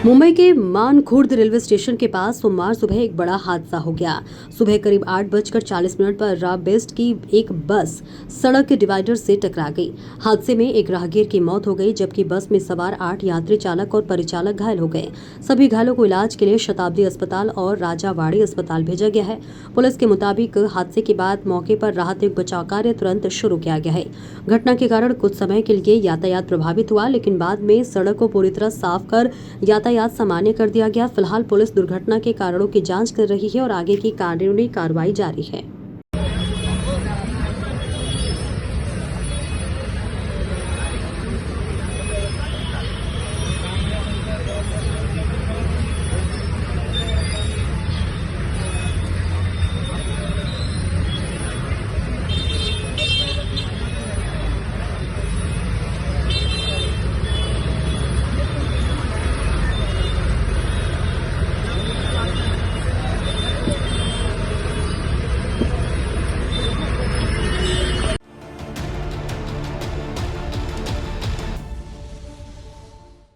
मुंबई के Mankhurd railway station के पास सोमवार सुबह एक बड़ा हादसा हो गया। सुबह करीब 8:40 पर रॉ बेस्ट की एक बस सड़क के डिवाइडर से टकरा गई। हादसे में एक राहगीर की मौत हो गई, जबकि बस में सवार 8 यात्री, चालक और परिचालक घायल हो गए। सभी घायलों को इलाज के लिए शताब्दी अस्पताल और राजावाड़ी अस्पताल भेजा गया है। पुलिस के मुताबिक हादसे के बाद मौके पर राहत एवं बचाव कार्य तुरंत शुरू किया गया है। घटना के कारण कुछ समय के लिए यातायात प्रभावित हुआ, लेकिन बाद में सड़क को पूरी तरह साफ कर यातायात सामान्य कर दिया गया। फिलहाल पुलिस दुर्घटना के कारणों की जांच कर रही है और आगे की कानूनी कार्रवाई जारी है।